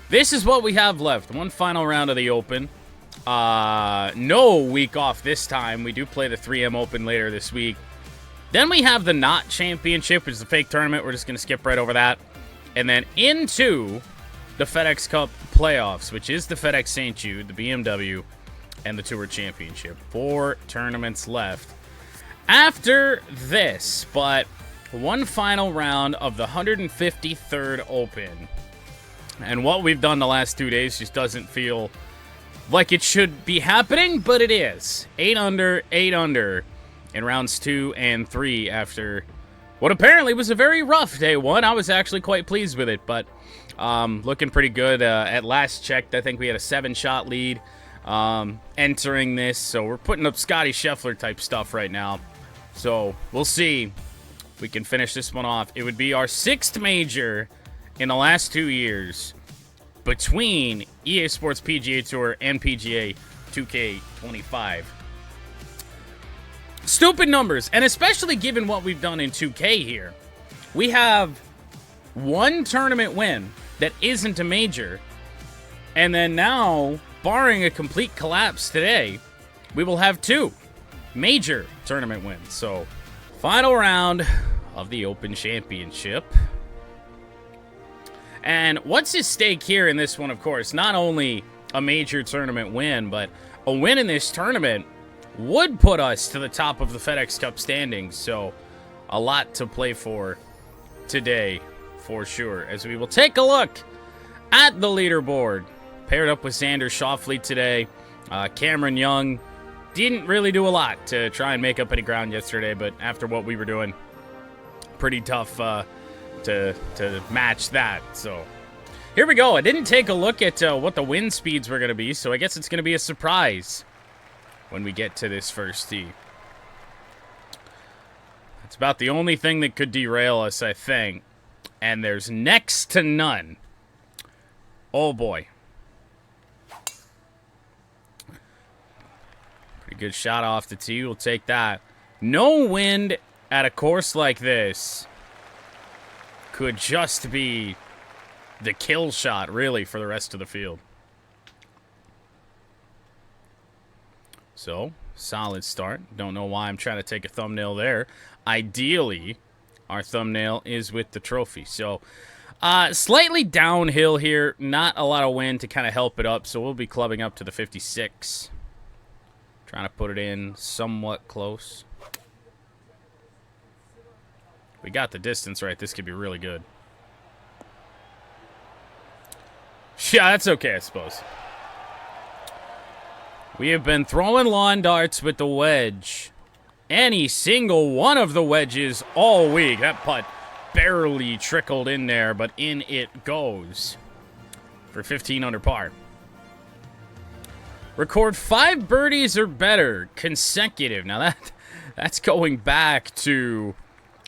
this is what we have left. One final round of the Open. No week off this time. We do play the 3M Open later this week. Then we have the Not Championship, which is the fake tournament. We're just going to skip right over that. And then into the FedEx Cup playoffs, which is the FedEx St. Jude, the BMW, and the Tour Championship. 4 tournaments left after this, but one final round of the 153rd Open. And what we've done the last 2 days just doesn't feel like it should be happening, but it is. 8 under, 8 under in rounds 2 and 3 after what apparently was a very rough day 1. I was actually quite pleased with it, but looking pretty good. At last checked, I think we had a 7-shot lead entering this, so we're putting up Scotty Scheffler type stuff right now. So we'll see if we can finish this one off. It would be our 6th major in the last 2 years between EA Sports PGA Tour and PGA 2K25. Stupid numbers, and especially given what we've done in 2K here. We have 1 tournament win that isn't a major, and then now, barring a complete collapse today, we will have 2 major tournament wins. So, final round of the Open Championship. And what's at stake here in this one, of course, not only a major tournament win, but a win in this tournament would put us to the top of the FedEx Cup standings. So a lot to play for today, for sure, as we will take a look at the leaderboard. Paired up with Xander Schauffele today. Cameron Young didn't really do a lot to try and make up any ground yesterday, but after what we were doing, pretty tough to match that. So here we go. I didn't take a look at what the wind speeds were going to be, so I guess it's going to be a surprise when we get to this first tee. It's about the only thing that could derail us, I think, and there's next to none. Oh boy. Pretty good shot off the tee. We'll take that. No wind at a course like this could just be the kill shot, really, for the rest of the field. So, solid start. Don't know why I'm trying to take a thumbnail there. Ideally, our thumbnail is with the trophy. So, slightly downhill here. Not a lot of wind to kind of help it up. So, we'll be clubbing up to the 56. Trying to put it in somewhat close. We got the distance right. This could be really good. Yeah, that's okay, I suppose. We have been throwing lawn darts with the wedge. Any single one of the wedges all week. That putt barely trickled in there, but in it goes for 15 under par. Record 5 birdies or better consecutive. Now that's going back to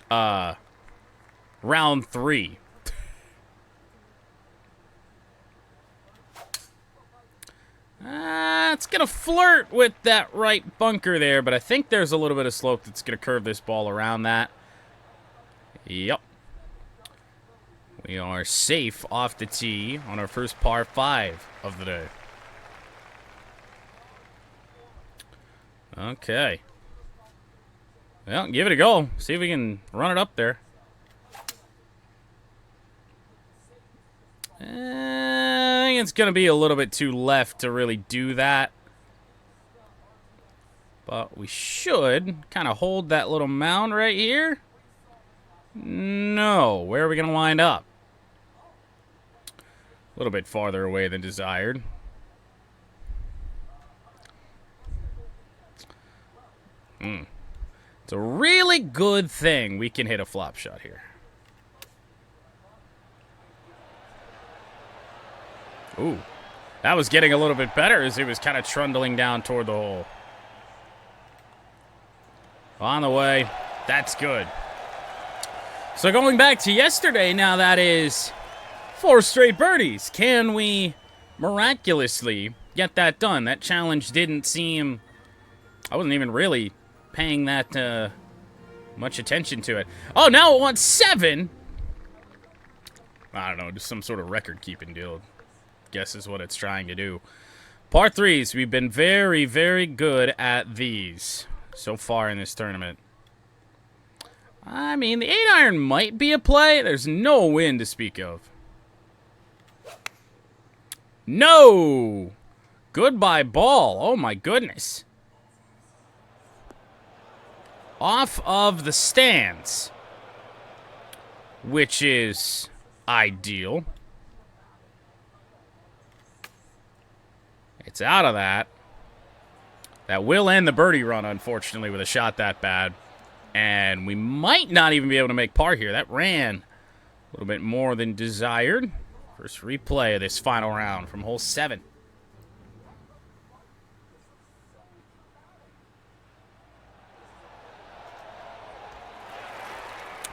round 3. It's going to flirt with that right bunker there, but I think there's a little bit of slope that's going to curve this ball around that. Yep. We are safe off the tee on our first par 5 of the day. Okay. Well, give it a go. See if we can run it up there. I think it's going to be a little bit too left to really do that. But we should kind of hold that little mound right here. No. Where are we going to wind up? A little bit farther away than desired. It's a really good thing we can hit a flop shot here. Ooh, that was getting a little bit better as it was kind of trundling down toward the hole. On the way. That's good. So going back to yesterday, now that is 4 straight birdies. Can we miraculously get that done? That challenge didn't seem... I wasn't even really paying that much attention to it. Oh, now it wants 7. I don't know, just some sort of record-keeping deal. guess is what it's trying to do. Par 3s, we've been very, very good at these so far in this tournament. I mean, the 8-iron might be a play. There's no wind to speak of. No! Goodbye ball. Oh, my goodness. Off of the stands, which is ideal. It's out of that. That will end the birdie run, unfortunately, with a shot that bad. And we might not even be able to make par here. That ran a little bit more than desired. First replay of this final round from hole 7.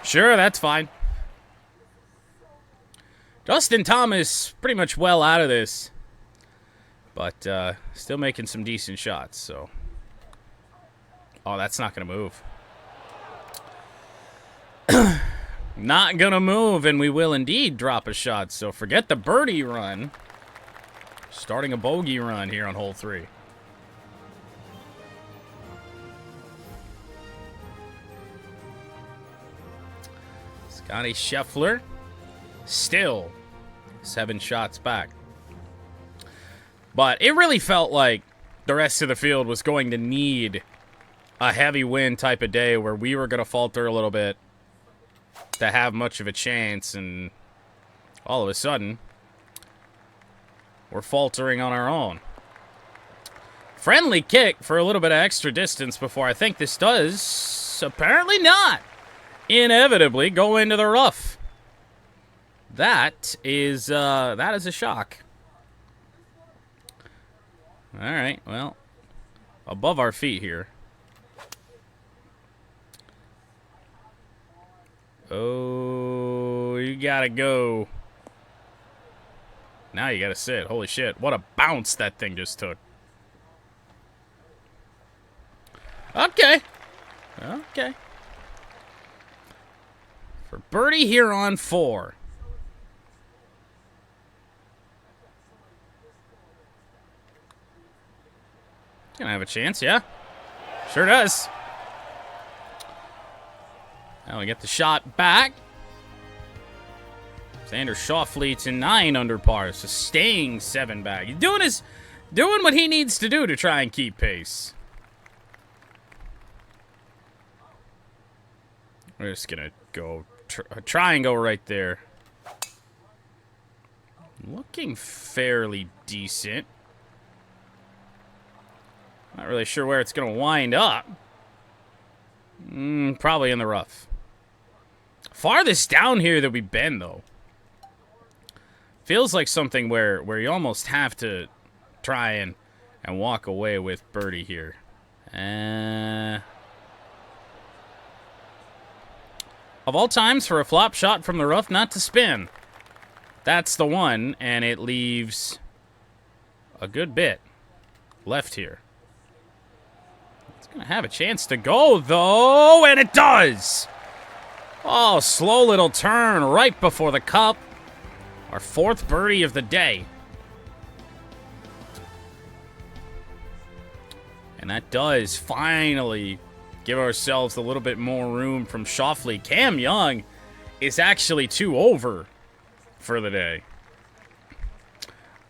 Sure, that's fine. Justin Thomas pretty much well out of this. But still making some decent shots, so. Oh, that's not going to move. Not going to move, and we will indeed drop a shot. So forget the birdie run. Starting a bogey run here on hole 3. Scotty Scheffler still 7 shots back. But it really felt like the rest of the field was going to need a heavy wind type of day where we were going to falter a little bit to have much of a chance, and all of a sudden we're faltering on our own. Friendly kick for a little bit of extra distance before I think this does apparently not inevitably go into the rough. That is a shock. All right, well, above our feet here. Oh, you gotta go. Now you gotta sit. Holy shit, what a bounce that thing just took. Okay. Okay. For birdie here on 4. Gonna have a chance, yeah. Sure does. Now we get the shot back. Xander Schauffele to 9 under par, so staying 7 back. He's doing what he needs to do to try and keep pace. We're just gonna go try and go right there. Looking fairly decent. Not really sure where it's going to wind up. Probably in the rough. Farthest down here that we've been, though. Feels like something where you almost have to try and walk away with birdie here. Of all times for a flop shot from the rough not to spin. That's the one, and it leaves a good bit left here. Gonna have a chance to go, though, and it does! Oh, slow little turn right before the cup. Our 4th birdie of the day. And that does finally give ourselves a little bit more room from Schauffele. Cam Young is actually 2 over for the day.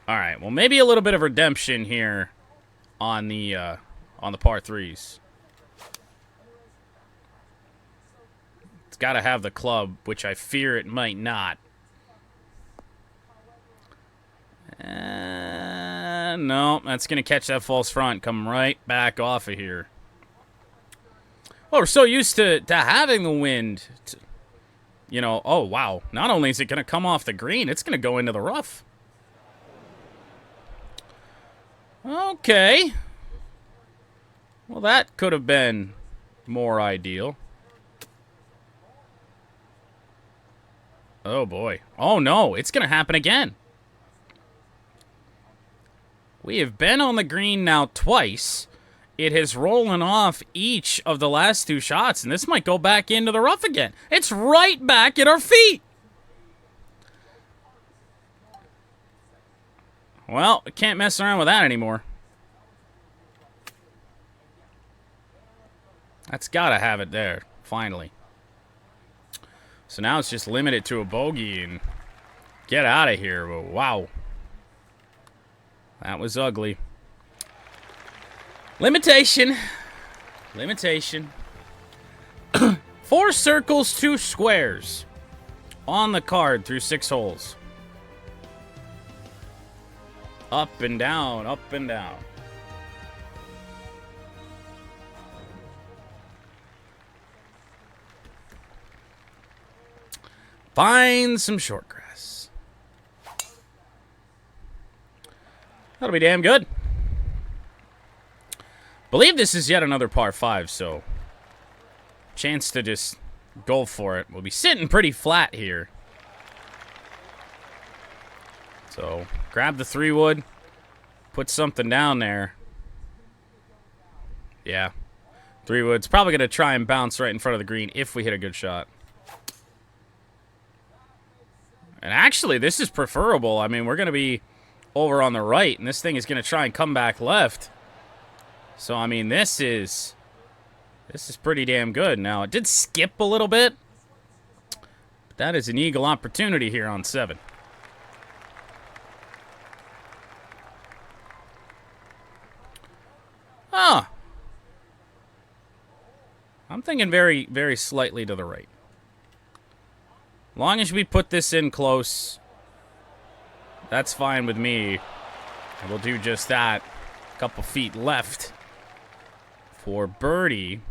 All right, well, maybe a little bit of redemption here on the par 3s. It's got to have the club, which I fear it might not. No, that's going to catch that false front. Come right back off of here. Well, we're so used to having the wind. You know, oh, wow. Not only is it going to come off the green, it's going to go into the rough. Okay. Well, that could have been more ideal. Oh, boy. Oh, no. It's going to happen again. We have been on the green now twice. It has rollen off each of the last 2 shots, and this might go back into the rough again. It's right back at our feet. Well, can't mess around with that anymore. That's got to have it there, finally. So now it's just limited to a bogey and get out of here. But wow. That was ugly. Limitation. Limitation. 4 circles, 2 squares on the card through 6 holes. Up and down, up and down. Find some short grass. That'll be damn good. Believe this is yet another par 5, so chance to just go for it. We'll be sitting pretty flat here. So grab the 3-wood, put something down there. Yeah, 3-wood's probably going to try and bounce right in front of the green if we hit a good shot. And actually, this is preferable. I mean, we're going to be over on the right, and this thing is going to try and come back left. So, I mean, this is pretty damn good. Now, it did skip a little bit, but that is an eagle opportunity here on 7. Ah. I'm thinking very, very slightly to the right. Long as we put this in close, that's fine with me. We'll do just that. A couple feet left for birdie.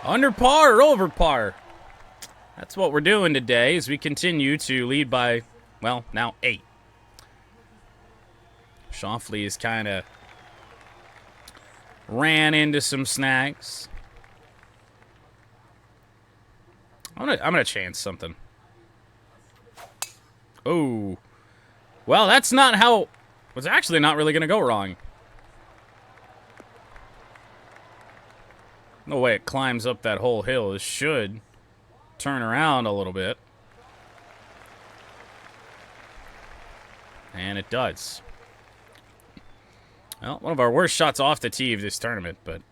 Under par or over par? That's what we're doing today as we continue to lead by, well, now 8. Schauffele is kind of ran into some snags. I'm gonna chance something. Oh. Well, that's not how... was actually not really gonna go wrong. No way it climbs up that whole hill. It should turn around a little bit. And it does. Well, one of our worst shots off the tee of this tournament, but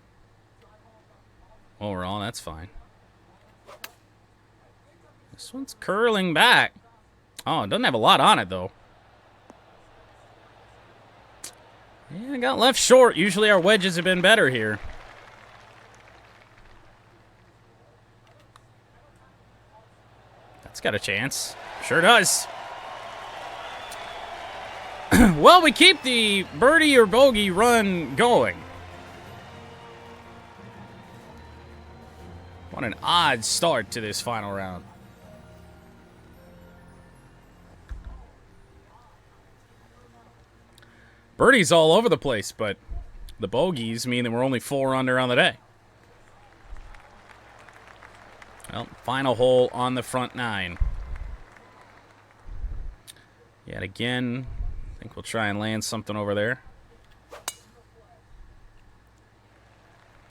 overall, that's fine. This one's curling back. Oh, it doesn't have a lot on it, though. Yeah, it got left short. Usually our wedges have been better here. That's got a chance. Sure does. Well, we keep the birdie or bogey run going. What an odd start to this final round. Birdies all over the place, but the bogeys mean that we're only 4 under on the day. Well, final hole on the front 9. Yet again, I think we'll try and land something over there.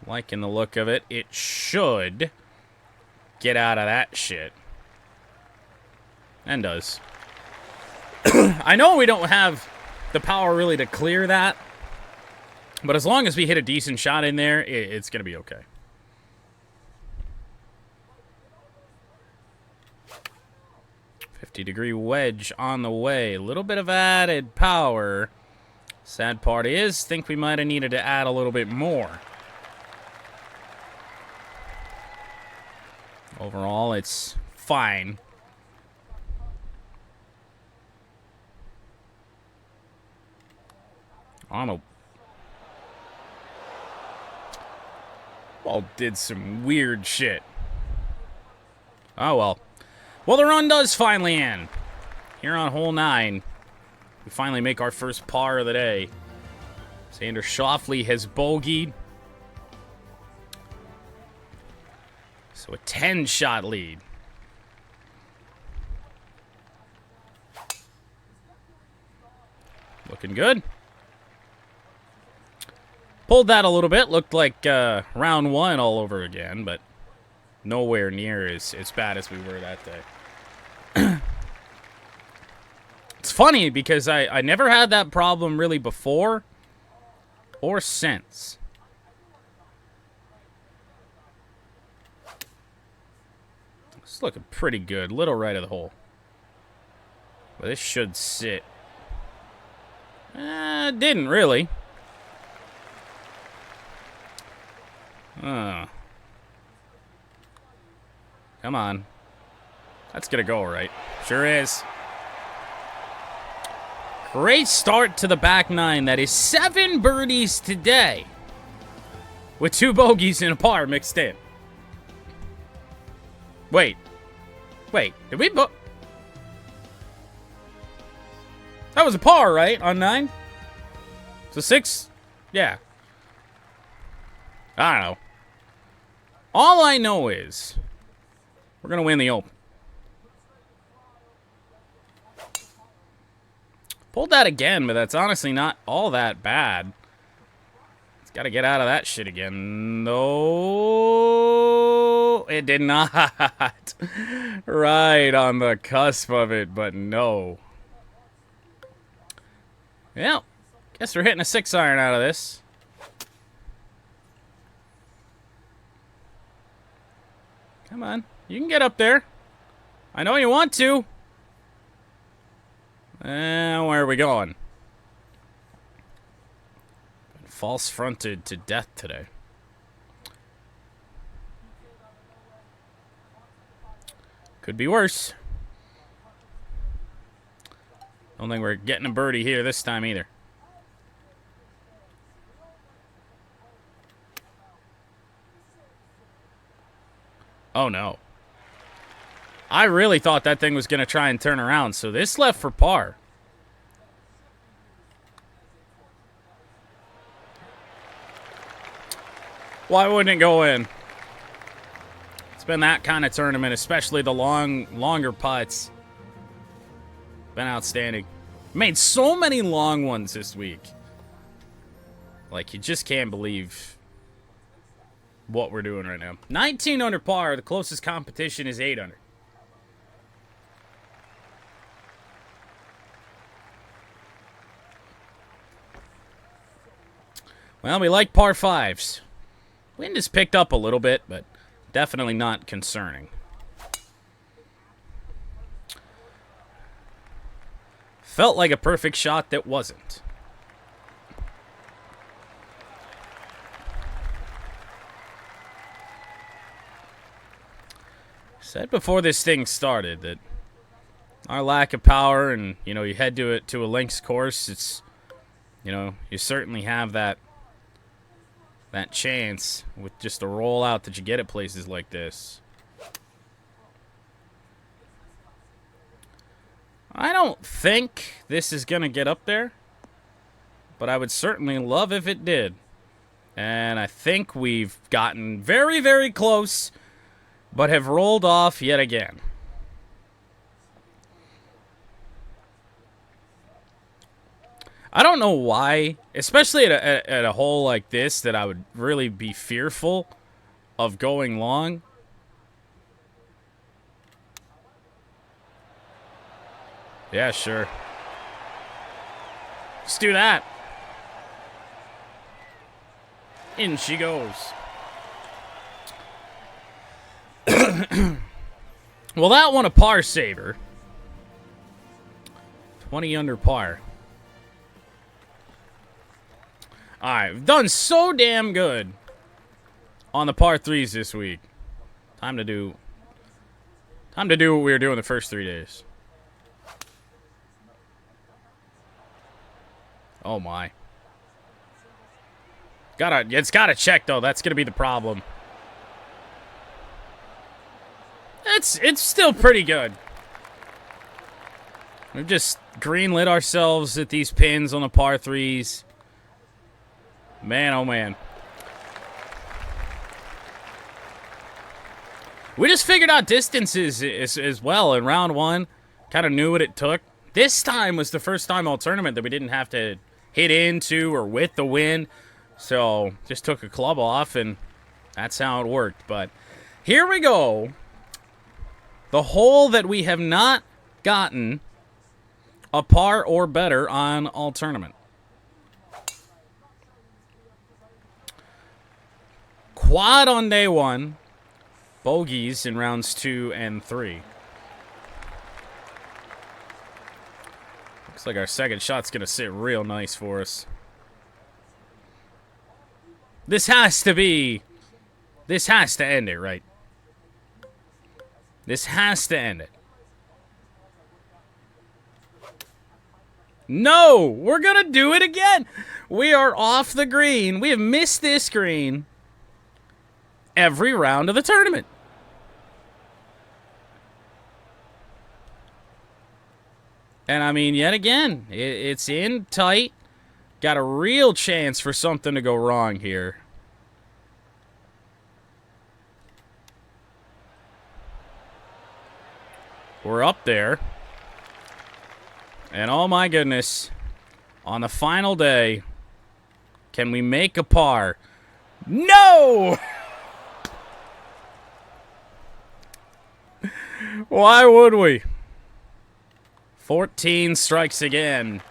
Liking the look of it. It should get out of that shit. And does. I know we don't have the power really to clear that, but as long as we hit a decent shot in there, it's going to be okay. .50-degree wedge on the way. A little bit of added power. Sad part is, think we might have needed to add a little bit more. Overall, it's fine. Arnold. Ball did some weird shit. Oh, well. Well, the run does finally end. Here on hole 9, we finally make our first par of the day. Xander Schauffele has bogeyed. So a 10-shot lead. Looking good. Pulled that a little bit. Looked like round 1 all over again, but nowhere near as bad as we were that day. It's funny because I never had that problem really before or since. It's looking pretty good. Little right of the hole. But this should sit. Didn't really. Come on. That's going to go right. Sure is. Great start to the back nine. That is 7 birdies today. With 2 bogeys and a par mixed in. Wait. Did we That was a par, right? On 9? So 6? Yeah. I don't know. All I know is we're going to win the Open. Pulled that again, but that's honestly not all that bad. It's got to get out of that shit again. No, it did not. Right on the cusp of it, but no. Well, guess we're hitting a 6-iron out of this. Come on. You can get up there. I know you want to. Where are we going? False fronted to death today. Could be worse. Don't think we're getting a birdie here this time either. Oh no. I really thought that thing was going to try and turn around, so this left for par. Why wouldn't it go in? It's been that kind of tournament, especially the longer putts. Been outstanding. Made so many long ones this week. Like, you just can't believe what we're doing right now. 19 under par. The closest competition is 8 under. Well, we like par 5s. Wind has picked up a little bit, but definitely not concerning. Felt like a perfect shot that wasn't. Said before this thing started that our lack of power and, you know, you head to a links course, it's, you know, you certainly have that chance with just a rollout that you get at places like this. I don't think this is going to get up there, but I would certainly love if it did. And I think we've gotten very, very close, but have rolled off yet again. I don't know why, especially at a hole like this, that I would really be fearful of going long. Yeah, sure. Let's do that. In she goes. Well, that one a par saver. 20 under par. Alright, we've done so damn good on the par 3s this week. Time to do what we were doing the first 3 days. Oh my. It's gotta check though. That's gonna be the problem. It's still pretty good. We've just greenlit ourselves at these pins on the par 3s. Man, oh man. We just figured out distances as well in round 1. Kind of knew what it took. This time was the first time all tournament that we didn't have to hit into or with the wind. So, just took a club off and that's how it worked. But here we go. The hole that we have not gotten a par or better on all tournament. Quad on day 1. Bogeys in rounds 2 and 3. Looks like our second shot's going to sit real nice for us. This has to end it, right? This has to end it. No! We're going to do it again! We are off the green. We have missed this green every round of the tournament. And I mean, yet again, it's in tight. Got a real chance for something to go wrong here. We're up there. And oh my goodness, on the final day, can we make a par? No! Why would we? 14 strikes again.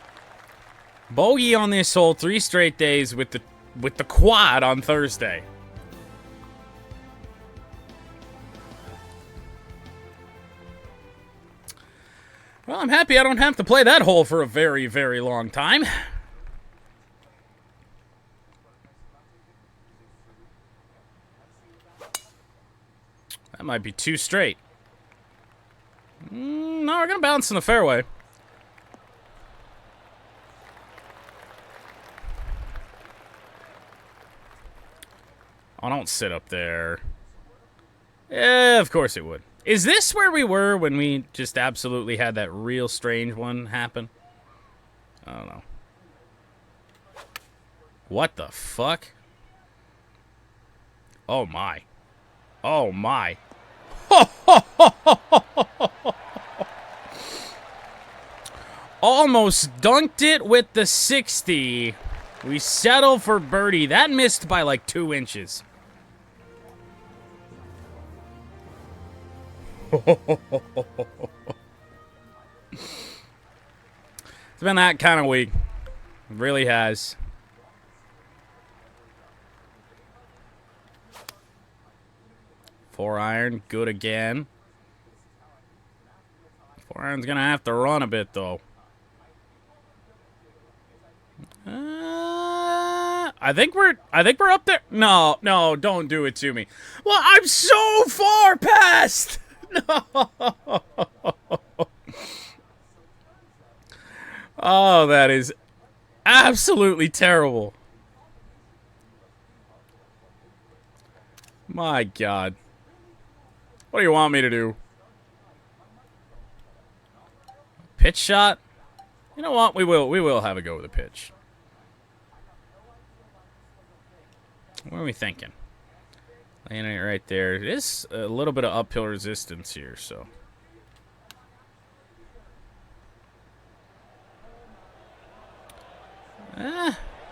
Bogey on this hole 3 straight days with the quad on Thursday. Well, I'm happy I don't have to play that hole for a very, very long time. That might be 2 straight. No, we're going to bounce in the fairway. Oh, don't sit up there. Yeah, of course it would. Is this where we were when we just absolutely had that real strange one happen? I don't know. What the fuck? Oh, my. Oh, my. Almost dunked it with the 60. We settle for birdie. That missed by like 2 inches. It's been that kind of week. It really has. Four iron, good again. 4 iron's gonna have to run a bit though. I think we're up there. No, don't do it to me. Well, I'm so far past. No. Oh, that is absolutely terrible. My God. What do you want me to do? Pitch shot? You know what? We will have a go with a pitch. What are we thinking? Laying it right there. It is a little bit of uphill resistance here, so.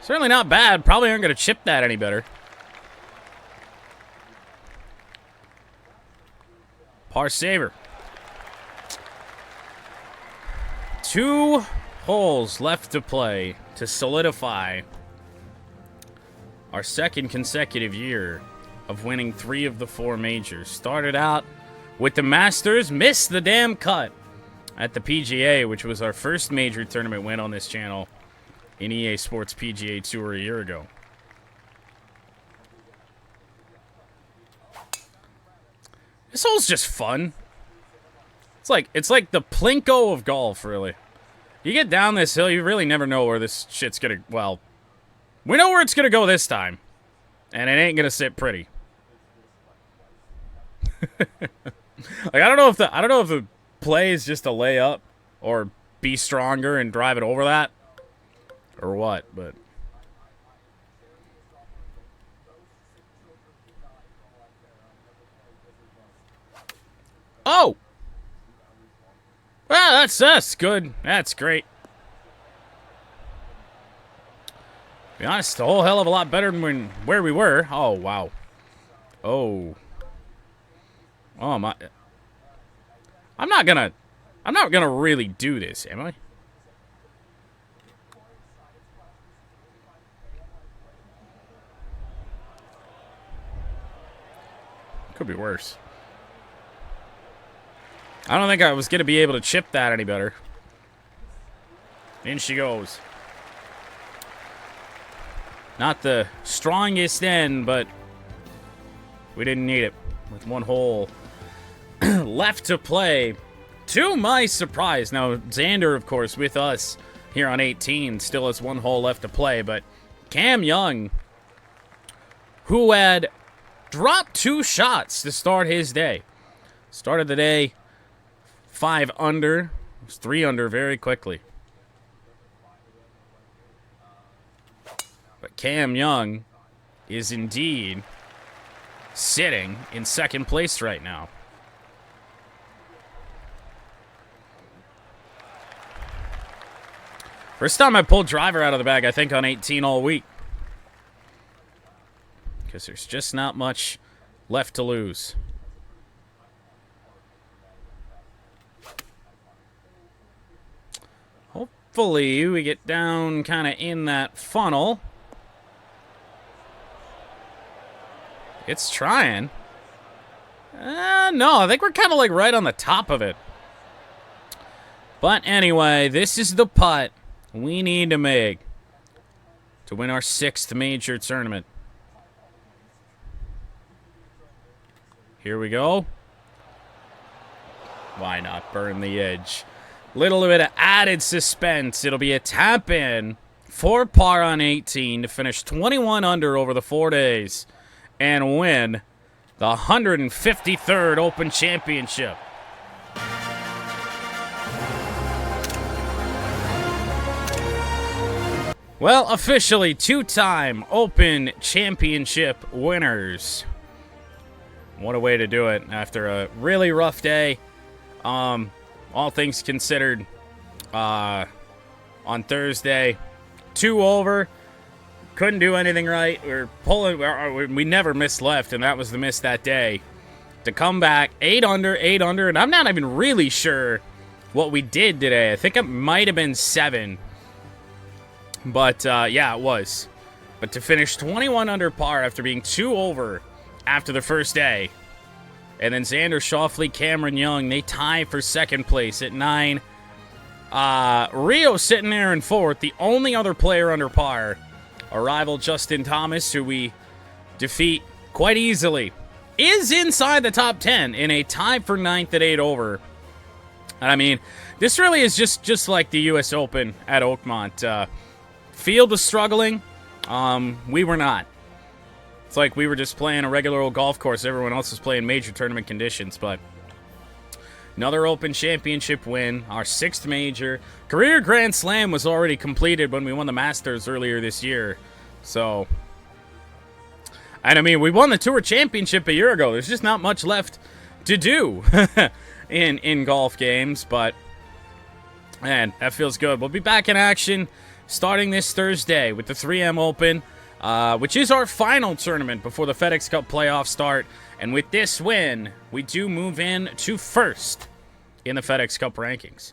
Certainly not bad. Probably aren't going to chip that any better. Par saver. 2 holes left to play to solidify our second consecutive year of winning 3 of the 4 majors. Started out with the Masters, missed the damn cut at the PGA, which was our first major tournament win on this channel in EA Sports PGA Tour a year ago. This hole's just fun. It's like the Plinko of golf, really. You get down this hill, you really never know where this shit's gonna, well, we know where it's gonna go this time. And it ain't gonna sit pretty. Like, I don't know if the play is just a layup or be stronger and drive it over that or what, but oh! Well, that's good. That's great. To be honest, a whole hell of a lot better than where we were. Oh, wow. Oh. Oh, my. I'm not gonna really do this, am I? could be worse. I don't think I was going to be able to chip that any better. In she goes. Not the strongest end, but we didn't need it. With one hole left to play. To my surprise. Now, Xander, of course, with us here on 18, still has one hole left to play, but Cam Young, who had dropped 2 shots to start his day. Started the day 5 under. Was 3 under very quickly. But Cam Young is indeed sitting in second place right now. First time I pulled driver out of the bag, I think, on 18 all week. Because there's just not much left to lose. Hopefully we get down kind of in that funnel. It's trying. No, I think we're kind of like right on the top of it. But anyway, this is the putt we need to make to win our 6th major tournament. Here we go. Why not burn the edge? Little bit of added suspense. It'll be a tap in for par on 18 to finish 21 under over the 4 days and win the 153rd Open Championship. Well, officially 2-time Open Championship winners. What a way to do it after a really rough day. All things considered, on Thursday, 2 over. Couldn't do anything right. We never missed left, and that was the miss that day. To come back, 8 under, and I'm not even really sure what we did today. I think it might have been 7. But, yeah, it was. But to finish 21 under par after being 2 over after the first day. And then Xander Schauffele, Cameron Young, they tie for second place at 9. Rio sitting there in 4th, the only other player under par. Our rival Justin Thomas, who we defeat quite easily, is inside the top 10 in a tie for 9th at 8 over. And I mean, this really is just like the U.S. Open at Oakmont. Field was struggling. We were not. It's like we were just playing a regular old golf course. Everyone else was playing major tournament conditions, but another Open Championship win, our 6th major. Career Grand Slam was already completed when we won the Masters earlier this year. So, and I mean, we won the Tour Championship a year ago. There's just not much left to do in golf games, but man, that feels good. We'll be back in action starting this Thursday with the 3M Open, which is our final tournament before the FedEx Cup playoffs start. And with this win, we do move in to 1st in the FedEx Cup rankings.